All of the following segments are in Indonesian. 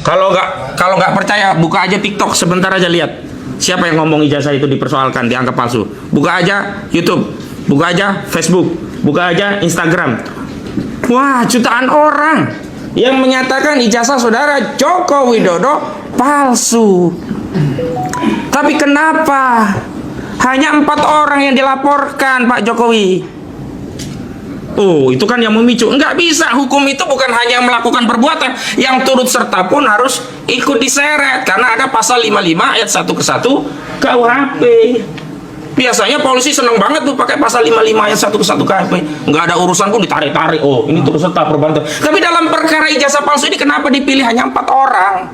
Kalau nggak percaya, buka aja TikTok sebentar aja, lihat siapa yang ngomong ijazah itu dipersoalkan, dianggap palsu. Buka aja YouTube, buka aja Facebook, buka aja Instagram. Wah, jutaan orang yang menyatakan ijazah saudara Joko Widodo palsu. Tapi kenapa hanya 4 orang yang dilaporkan Pak Jokowi? Oh, itu kan yang memicu. Enggak bisa, hukum itu bukan hanya melakukan perbuatan, yang turut serta pun harus ikut diseret, karena ada pasal 55 ayat 1 ke 1 KUHP. Biasanya polisi seneng banget tuh pakai pasal 55 ayat 1 ke 1 KUHP. Enggak ada urusan pun ditarik-tarik. Oh, ini turut serta perbuatan. Tapi dalam perkara ijazah palsu ini kenapa dipilih hanya 4 orang?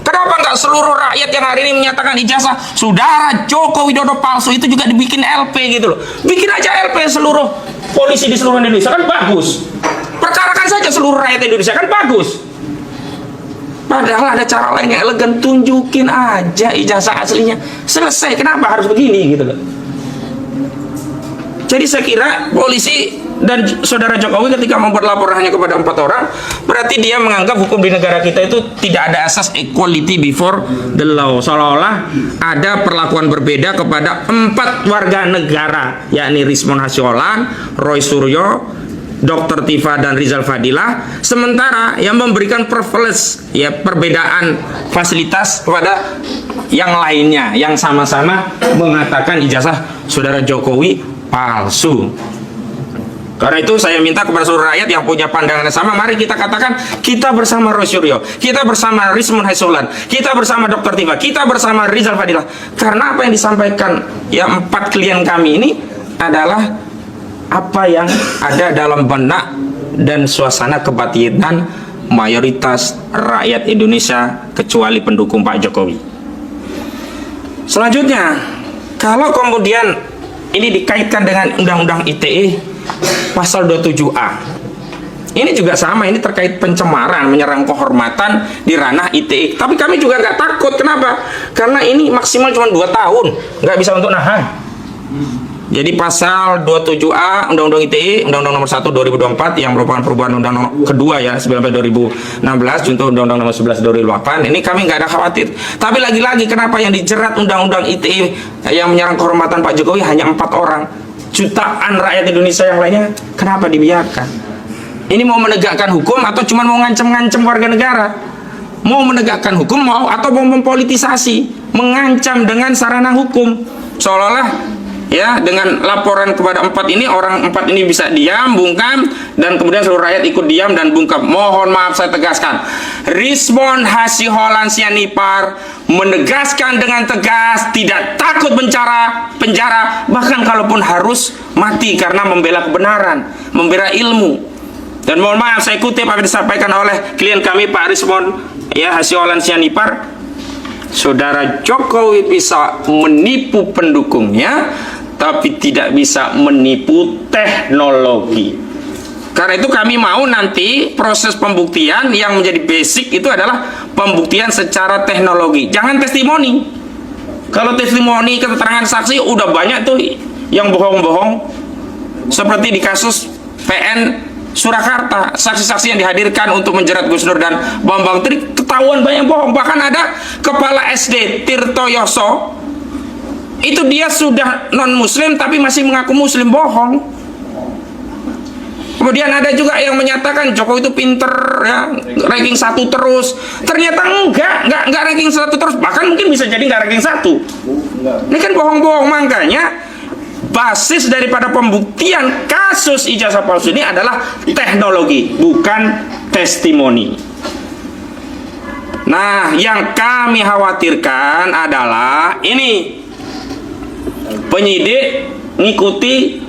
Kenapa nggak seluruh rakyat yang hari ini menyatakan ijazah saudara Joko Widodo palsu itu juga dibikin LP gitu loh? Bikin aja LP seluruh polisi di seluruh Indonesia, kan bagus. Perkarakan saja seluruh rakyat Indonesia, kan bagus. Padahal ada cara lain yang elegan, tunjukin aja ijazah aslinya, selesai. Kenapa harus begini gitu loh? Jadi saya kira polisi dan saudara Jokowi ketika membuat laporan hanya kepada 4 orang, berarti dia menganggap hukum di negara kita itu tidak ada asas equality before the law. Seolah-olah ada perlakuan berbeda kepada 4 warga negara, yakni Rismon Hasyolan, Roy Suryo, Dr. Tifa dan Rizal Fadilah, sementara yang memberikan privilege, ya, perbedaan fasilitas kepada yang lainnya yang sama-sama mengatakan ijazah saudara Jokowi palsu. Karena itu saya minta kepada seluruh rakyat yang punya pandangan yang sama, mari kita katakan kita bersama Roy Suryo, kita bersama Rismon Hasyolan, kita bersama Dr. Tifa, kita bersama Rizal Fadilah. Karena apa yang disampaikan ya 4 klien kami ini adalah apa yang ada dalam benak dan suasana kebatinan mayoritas rakyat Indonesia kecuali pendukung Pak Jokowi. Selanjutnya, kalau kemudian ini dikaitkan dengan Undang-Undang ITE pasal 27A, ini juga sama, ini terkait pencemaran, menyerang kehormatan di ranah ITE. Tapi kami juga nggak takut. Kenapa? Karena ini maksimal cuma 2 tahun, nggak bisa untuk nahan. Jadi pasal 27A Undang-Undang ITE, Undang-Undang nomor 1 2024 yang merupakan perubahan Undang-Undang kedua ya 2016 contoh Undang-Undang nomor 11 2008, ini kami nggak ada khawatir. Tapi lagi-lagi kenapa yang dijerat Undang-Undang ITE yang menyerang kehormatan Pak Jokowi hanya 4 orang? Jutaan rakyat Indonesia yang lainnya kenapa dibiarkan? Ini mau menegakkan hukum atau cuma mau ngancam-ngancam warga negara? Mau menegakkan hukum mau atau mau mempolitisasi, mengancam dengan sarana hukum, seolah-olah ya dengan laporan kepada 4 ini, orang 4 ini bisa diam, bungkam, dan kemudian seluruh rakyat ikut diam dan bungkam. Mohon maaf saya tegaskan, Rismon Hasyolan Sianipar menegaskan dengan tegas tidak takut penjara, bahkan kalaupun harus mati karena membela kebenaran, membela ilmu. Dan mohon maaf saya kutip apa yang disampaikan oleh klien kami Pak Rismon ya Hasyolan Sianipar, saudara Jokowi bisa menipu pendukungnya, tapi tidak bisa menipu teknologi. Karena itu kami mau nanti proses pembuktian yang menjadi basic itu adalah pembuktian secara teknologi, jangan testimoni. Kalau testimoni, keterangan saksi udah banyak tuh yang bohong-bohong, seperti di kasus PN Surakarta, saksi-saksi yang dihadirkan untuk menjerat Gus Dur dan Bambang Tri ketahuan banyak bohong. Bahkan ada kepala SD Tirto Yoso, itu dia sudah non muslim tapi masih mengaku muslim, bohong. Kemudian ada juga yang menyatakan Jokowi itu pinter ya, ranking 1 terus. Ternyata enggak ranking 1 terus, bahkan mungkin bisa jadi enggak ranking 1. Ini kan bohong-bohong. Makanya basis daripada pembuktian kasus ijazah palsu ini adalah teknologi, bukan testimoni. Nah, yang kami khawatirkan adalah ini, penyidik ngikuti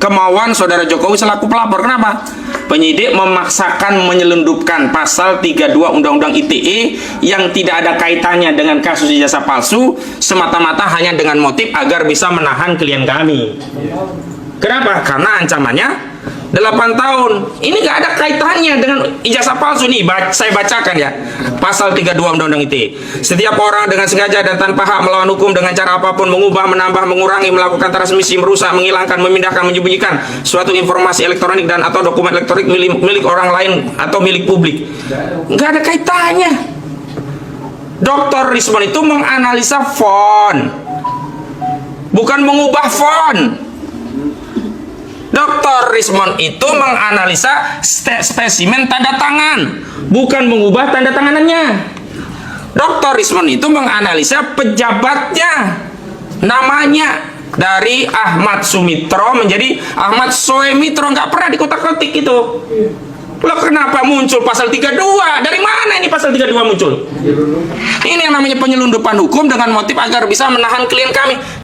kemauan saudara Jokowi selaku pelapor. Kenapa? Penyidik memaksakan menyelundupkan pasal 32 Undang-Undang ITE yang tidak ada kaitannya dengan kasus ijazah palsu, semata-mata hanya dengan motif agar bisa menahan klien kami. Kenapa? Karena ancamannya 8 tahun. Ini nggak ada kaitannya dengan ijazah palsu nih. Saya bacakan ya. Pasal 32 Undang-Undang ITE. Setiap orang dengan sengaja dan tanpa hak melawan hukum dengan cara apapun mengubah, menambah, mengurangi, melakukan transmisi, merusak, menghilangkan, memindahkan, menyembunyikan suatu informasi elektronik dan atau dokumen elektronik milik orang lain atau milik publik. Nggak ada kaitannya. Dr. Rismond itu menganalisa font, bukan mengubah font. Dr. Rismond itu menganalisa spesimen tanda tangan, bukan mengubah tanda tanganannya. Dr. Rismond itu menganalisa pejabatnya, namanya dari Ahmad Sumitro menjadi Ahmad Soemitro, nggak pernah dikotak-kotik itu. Loh, kenapa muncul pasal 32? Dari mana ini pasal 32 muncul? Ini yang namanya penyelundupan hukum dengan motif agar bisa menahan klien kami.